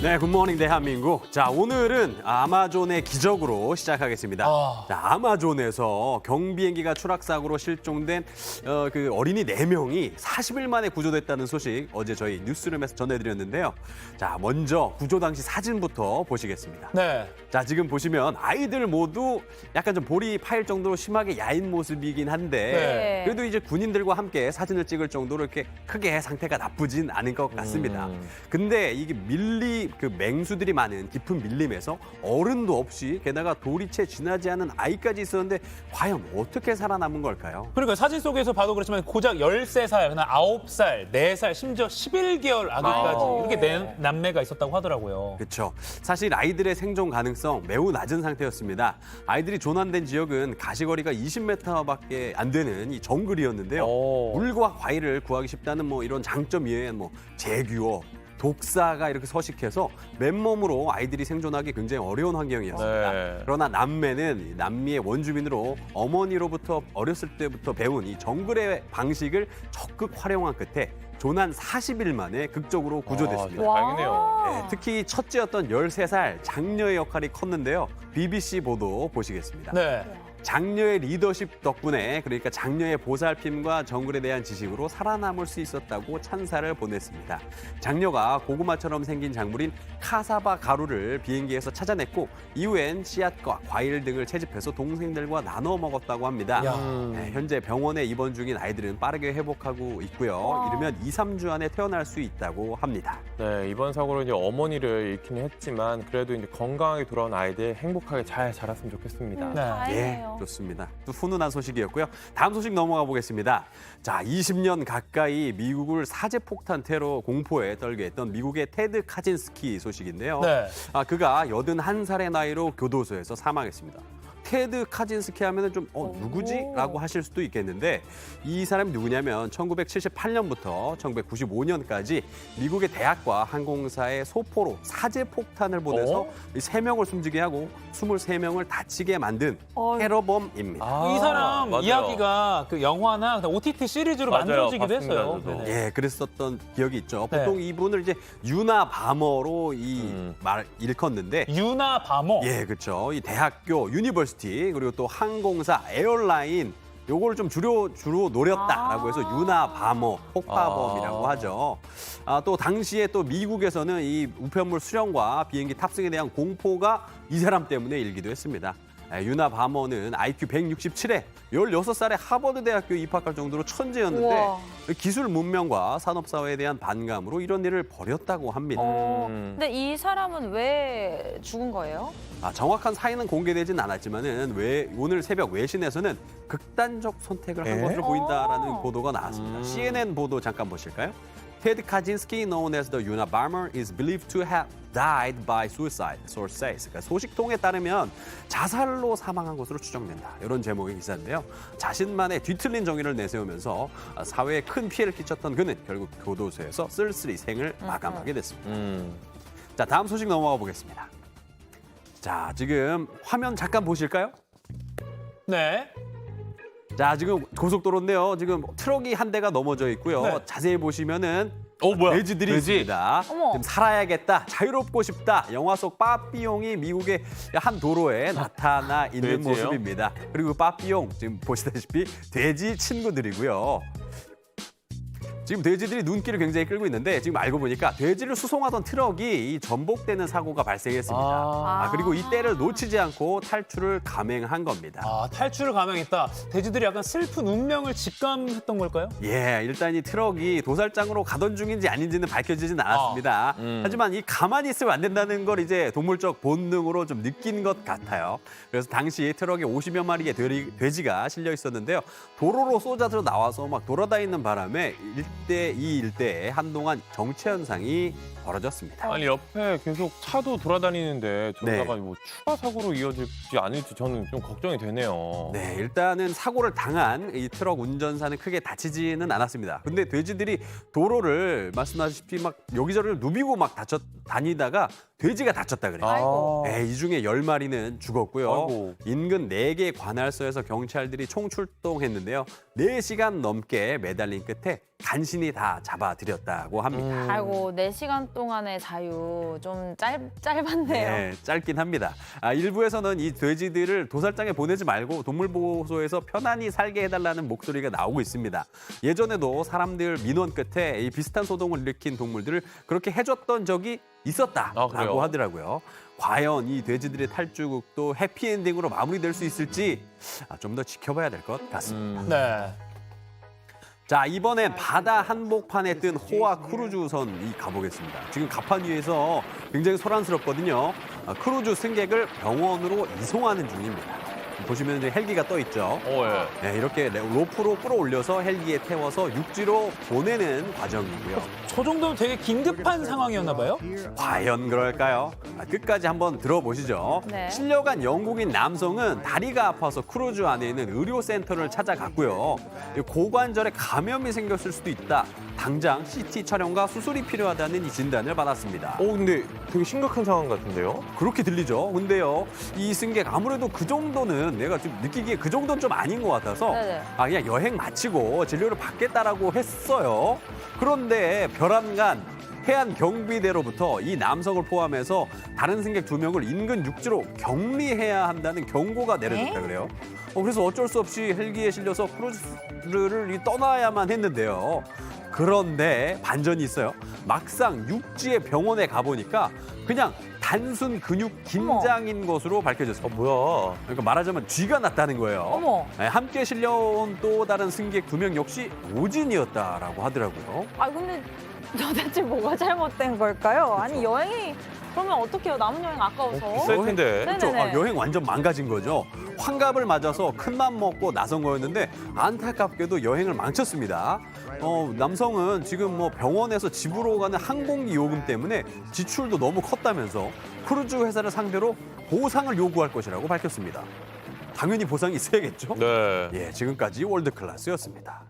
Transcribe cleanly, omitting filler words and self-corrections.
네, 굿모닝 대한민국. 자, 오늘은 아마존의 기적으로 시작하겠습니다. 자, 아마존에서 경비행기가 추락사고로 실종된 그 어린이 4명이 40일 만에 구조됐다는 소식 어제 저희 뉴스룸에서 전해드렸는데요. 자, 먼저 구조 당시 사진부터 보시겠습니다. 네. 자, 지금 보시면 아이들 모두 약간 좀 볼이 파일 정도로 심하게 야인 모습이긴 한데 네. 그래도 이제 군인들과 함께 사진을 찍을 정도로 이렇게 크게 상태가 나쁘진 않은 것 같습니다. 근데 이게 그 맹수들이 많은 깊은 밀림에서 어른도 없이 게다가 돌이 채 지나지 않은 아이까지 있었는데 과연 어떻게 살아남은 걸까요? 그러니까 사진 속에서 봐도 그렇지만 고작 13살, 그냥 9살, 4살, 심지어 11개월 아기까지 이렇게 남매가 있었다고 하더라고요. 그렇죠. 사실 아이들의 생존 가능성 매우 낮은 상태였습니다. 아이들이 조난된 지역은 가시거리가 20m밖에 안 되는 이 정글이었는데요. 물과 과일을 구하기 쉽다는 뭐 이런 장점 이외에 뭐 제규어, 독사가 이렇게 서식해서 맨몸으로 아이들이 생존하기 굉장히 어려운 환경이었습니다. 네. 그러나 남매는 남미의 원주민으로 어머니로부터 어렸을 때부터 배운 이 정글의 방식을 적극 활용한 끝에 조난 40일 만에 극적으로 구조됐습니다. 다행이네요. 네, 특히 첫째였던 13살 장녀의 역할이 컸는데요. BBC 보도 보시겠습니다. 네. 장녀의 리더십 덕분에 그러니까 장녀의 보살핌과 정글에 대한 지식으로 살아남을 수 있었다고 찬사를 보냈습니다. 장녀가 고구마처럼 생긴 작물인 카사바 가루를 비행기에서 찾아냈고 이후엔 씨앗과 과일 등을 채집해서 동생들과 나눠 먹었다고 합니다. 네, 현재 병원에 입원 중인 아이들은 빠르게 회복하고 있고요. 이르면 2, 3주 안에 태어날 수 있다고 합니다. 네, 이번 사고로 이제 어머니를 잃기는 했지만 그래도 이제 건강하게 돌아온 아이들 행복하게 잘 자랐으면 좋겠습니다. 네. 다행이에요. 좋습니다. 또 훈훈한 소식이었고요. 다음 소식 넘어가 보겠습니다. 자, 20년 가까이 미국을 사제폭탄 테러 공포에 떨게 했던 미국의 테드 카진스키 소식인데요. 네. 그가 81살의 나이로 교도소에서 사망했습니다. 테드 카진스키 하면은 좀 누구지? 라고 하실 수도 있겠는데 이 사람이 누구냐면 1978년부터 1995년까지 미국의 대학과 항공사의 소포로 사제폭탄을 보내서 3명을 숨지게 하고 23명을 다치게 만든 테러범입니다. 이 사람 맞아요. 이야기가 그 영화나 OTT 시리즈로 맞아요. 만들어지기도 봤습니다, 했어요. 저도. 네네. 예, 그랬었던 기억이 있죠. 네. 보통 이분을 이제 유나 바머로 이 말 일컫는데 유나 바모. 예, 그렇죠. 이 대학교, 유니버시티 그리고 또 항공사, 에어라인 요거를 좀 주로 노렸다라고 해서 유나 바머, 폭파범이라고 하죠. 또 당시에 또 미국에서는 이 우편물 수령과 비행기 탑승에 대한 공포가 이 사람 때문에 일기도 했습니다. 유나 바머는 IQ 167에 16살에 하버드 대학교 입학할 정도로 천재였는데 우와. 기술 문명과 산업사회에 대한 반감으로 이런 일을 벌였다고 합니다. 근데 이 사람은 왜 죽은 거예요? 정확한 사인은 공개되진 않았지만은 오늘 새벽 외신에서는 극단적 선택을 한 것으로 보인다라는 보도가 나왔습니다. CNN 보도 잠깐 보실까요? Ted Kaczynski, known as the Unabomber, is believed to have died by suicide, source says. 그러니까 소식통에 따르면 자살로 사망한 것으로 추정된다. 이런 제목의 기사인데요. 자신만의 뒤틀린 정의를 내세우면서 사회에 큰 피해를 끼쳤던 그는 결국 교도소에서 쓸쓸히 생을 마감하게 됐습니다. 자, 다음 소식 넘어가 보겠습니다. 자, 지금 화면 잠깐 보실까요? 네. 자, 지금 고속도로인데요. 지금 트럭이 한 대가 넘어져 있고요. 네. 자세히 보시면은 뭐야? 돼지들이 돼지? 있습니다. 어머. 지금 살아야겠다, 자유롭고 싶다. 영화 속 빠삐용이 미국의 한 도로에 나타나 있는 돼지예요? 모습입니다. 그리고 빠삐용 지금 보시다시피 돼지 친구들이고요. 지금 돼지들이 눈길을 굉장히 끌고 있는데 지금 알고 보니까 돼지를 수송하던 트럭이 이 전복되는 사고가 발생했습니다. 그리고 이 때를 놓치지 않고 탈출을 감행한 겁니다. 탈출을 감행했다. 돼지들이 약간 슬픈 운명을 직감했던 걸까요? 예, 일단 이 트럭이 도살장으로 가던 중인지 아닌지는 밝혀지진 않았습니다. 하지만 이 가만히 있으면 안 된다는 걸 이제 동물적 본능으로 좀 느낀 것 같아요. 그래서 당시 트럭에 50여 마리의 돼지가 실려 있었는데요. 도로로 쏟아져 나와서 막 돌아다니는 바람에 이 일대에 한동안 정체 현상이 벌어졌습니다. 아니 옆에 계속 차도 돌아다니는데 저러다가 네. 뭐 추가 사고로 이어질지 않을지 저는 좀 걱정이 되네요. 네, 일단은 사고를 당한 이 트럭 운전사는 크게 다치지는 않았습니다. 근데 돼지들이 도로를 말씀하셨다시피 막 여기저기를 누비고 막 다니다가 돼지가 다쳤다 그래요. 아이고. 네, 이 중에 10마리는 죽었고요. 아이고. 인근 4개 관할서에서 경찰들이 총출동했는데요. 4시간 넘게 매달린 끝에 간신히 다 잡아들였다고 합니다. 아이고, 4시간 동안의 자유 좀 짧았네요. 네, 짧긴 합니다. 일부에서는 이 돼지들을 도살장에 보내지 말고 동물보호소에서 편안히 살게 해달라는 목소리가 나오고 있습니다. 예전에도 사람들 민원 끝에 이 비슷한 소동을 일으킨 동물들을 그렇게 해줬던 적이 있었다라고 그래요? 하더라고요. 과연 이 돼지들의 탈주국도 해피엔딩으로 마무리될 수 있을지 좀 더 지켜봐야 될 것 같습니다. 네. 자, 이번엔 바다 한복판에 뜬 호화 크루즈선이 가보겠습니다. 지금 갑판 위에서 굉장히 소란스럽거든요. 크루즈 승객을 병원으로 이송하는 중입니다. 보시면 이제 헬기가 떠 있죠. 예. 네, 이렇게 로프로 끌어올려서 헬기에 태워서 육지로 보내는 과정이고요. 저 정도면 되게 긴급한 상황이었나 봐요. 과연 그럴까요? 끝까지 한번 들어보시죠. 네. 실려간 영국인 남성은 다리가 아파서 크루즈 안에 있는 의료센터를 찾아갔고요. 고관절에 감염이 생겼을 수도 있다. 당장 CT 촬영과 수술이 필요하다는 이 진단을 받았습니다. 근데 되게 심각한 상황 같은데요? 그렇게 들리죠. 근데요, 이 승객 아무래도 그 정도는 내가 좀 느끼기에 그 정도는 좀 아닌 것 같아서 네네. 그냥 여행 마치고 진료를 받겠다라고 했어요. 그런데 별안간 해안 경비대로부터 이 남성을 포함해서 다른 승객 2명을 인근 육지로 격리해야 한다는 경고가 내려졌다 그래요. 그래서 어쩔 수 없이 헬기에 실려서 크루즈를 떠나야만 했는데요. 그런데 반전이 있어요. 막상 육지의 병원에 가보니까 그냥 단순 근육 긴장인 것으로 밝혀졌습니다. 뭐야? 그러니까 말하자면 쥐가 났다는 거예요. 어머. 네, 함께 실려온 또 다른 승객 2명 역시 오진이었다라고 하더라고요. 근데 도대체 뭐가 잘못된 걸까요? 아니 여행이 그러면 어떡해요? 남은 여행 아까워서. 비쌀 텐데. 네. 그렇죠. 네네네. 여행 완전 망가진 거죠. 환갑을 맞아서 큰맘 먹고 나선 거였는데 안타깝게도 여행을 망쳤습니다. 남성은 지금 뭐 병원에서 집으로 가는 항공기 요금 때문에 지출도 너무 컸다면서 크루즈 회사를 상대로 보상을 요구할 것이라고 밝혔습니다. 당연히 보상이 있어야겠죠? 네. 예, 지금까지 월드클래스였습니다.